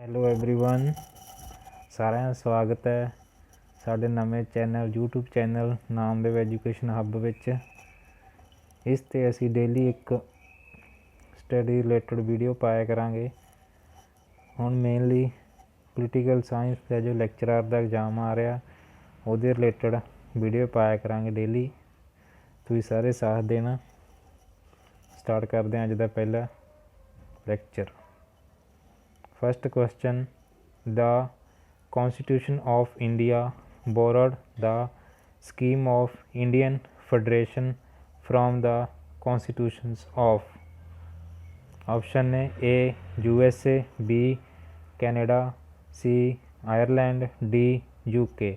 Hello everyone, ਸਾਰਿਆਂ ਦਾ ਸਵਾਗਤ ਹੈ ਸਾਡੇ ਨਵੇਂ channel YouTube channel Namdev education hub ਵਿੱਚ। ਇਸ 'ਤੇ ਅਸੀਂ ਡੇਲੀ ਇੱਕ ਸਟੱਡੀ ਰਿਲੇਟਡ ਵੀਡੀਓ ਪਾਇਆ ਕਰਾਂਗੇ। ਹੁਣ ਮੇਨਲੀ ਪੋਲੀਟੀਕਲ ਸਾਇੰਸ ਦਾ ਜੋ ਲੈਕਚਰਰ ਦਾ ਐਗਜ਼ਾਮ ਆ ਰਿਹਾ ਉਹਦੇ ਰਿਲੇਟਡ ਵੀਡੀਓ ਪਾਇਆ ਕਰਾਂਗੇ ਡੇਲੀ। ਤੁਸੀਂ ਸਾਰੇ ਸਾਥ ਦੇਣਾ। ਸਟਾਰਟ ਕਰਦੇ ਹਾਂ ਅੱਜ ਦਾ ਪਹਿਲਾ lecture. First question: The Constitution of India borrowed the scheme of Indian Federation from the constitutions of option A USA, B Canada, C Ireland, D UK।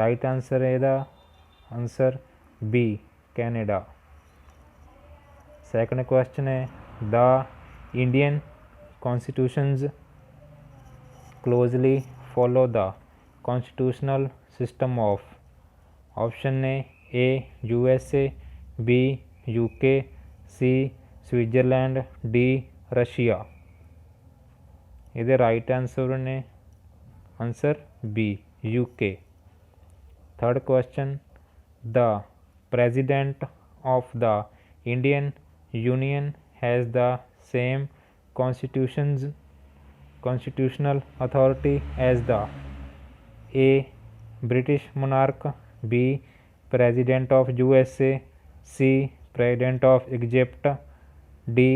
right answer है दा answer B Canada। second question है the Indian constitutions closely follow the constitutional system of option A USA, B UK, C Switzerland, D Russia। ਇਹਦੇ right answer ਨੇ answer B UK। third question: the president of the Indian Union has the same constitutional authority as the A British monarch, B President of USA, C President of Egypt, D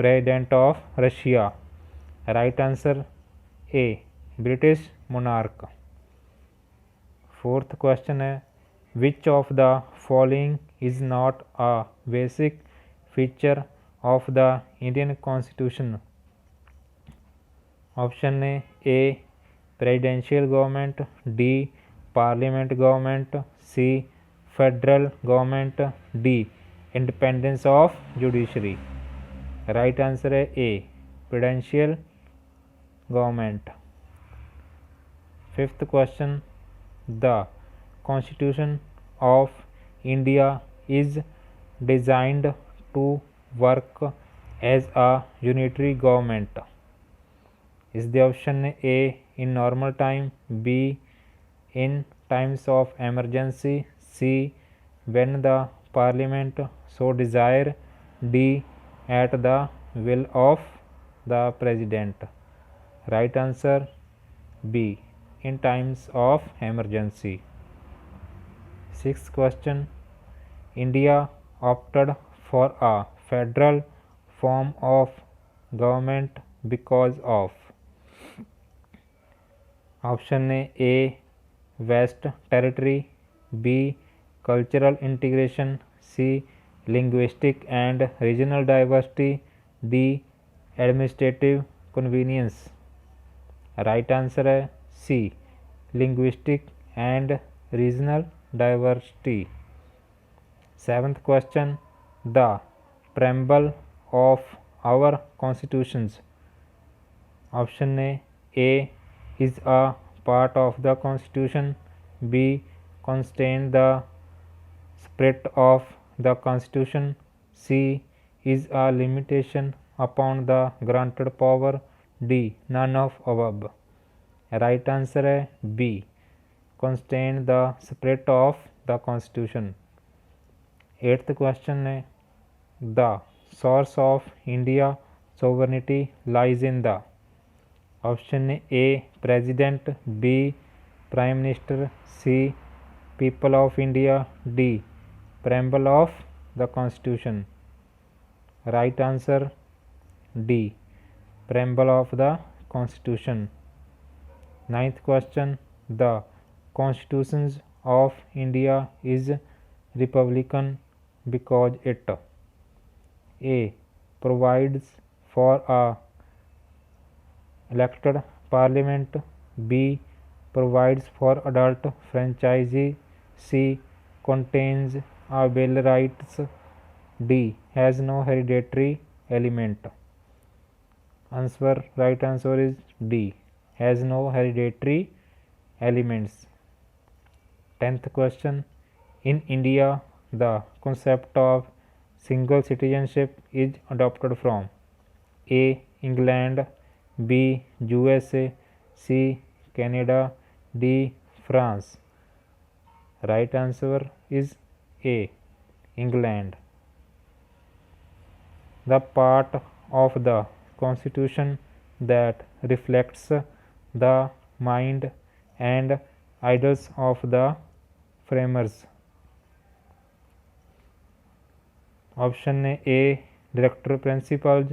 President of Russia। right answer A British monarch। fourth question है which of the following is not a basic feature of the Indian Constitution? option A presidential government, D parliament government, C federal government, D independence of judiciary। right answer है A presidential government। fifth question: the Constitution of India is designed to work as a unitary government। is the option A in normal time, B in times of emergency, C when the parliament so desire, D at the will of the president। right answer B in times of emergency। sixth question: India opted for a federal form of government because of option A vast territory, B cultural integration, C linguistic and regional diversity, D administrative convenience। right answer है C linguistic and regional diversity। seventh question: the preamble of our constitutions option A is a part of the constitution, B contain the spirit of the constitution, C is a limitation upon the granted power, D none of above। right answer है B contain the spirit of the constitution। eighth question है the source of India sovereignty lies in the option A president, B prime minister, C people of India, D preamble of the constitution। right answer D preamble of the constitution। ninth question: the Constitution of India is republican because it A provides for a elected parliament, B provides for adult franchise, C contains a bill rights, D has no hereditary element। right answer is D has no hereditary elements। 10th question: in India the concept of single citizenship is adopted from A England, B. USA, C. Canada, D. France. Right answer is A. England. The part of the Constitution that reflects the mind and ideals of the framers. Option A. Director Principles,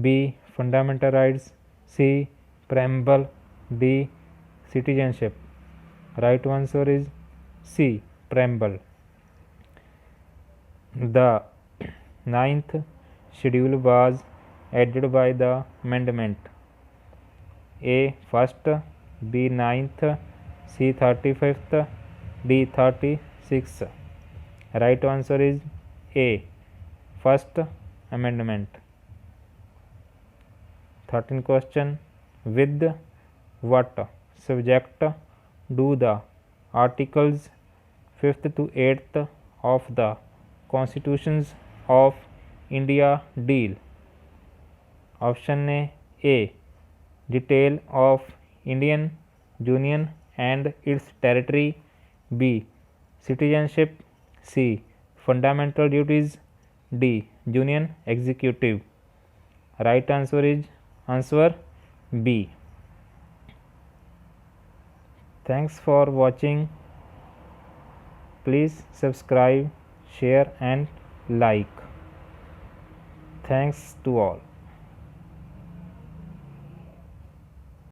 B. Fundamental Rights, C. Preamble, D. Citizenship. Right answer is C. Preamble. The 9th schedule was added by the amendment. A. First, B. 9th, C. 35th, D. 36th. Right answer is A. First Amendment. 13th question. With what subject do the articles 5th to 8th of the Constitutions of India deal? Option A. Detail of Indian Union and its territory. B. Citizenship. C. Fundamental duties. D. Union executive. Right answer is answer B. Thanks for watching. Please subscribe, share and like. Thanks to all.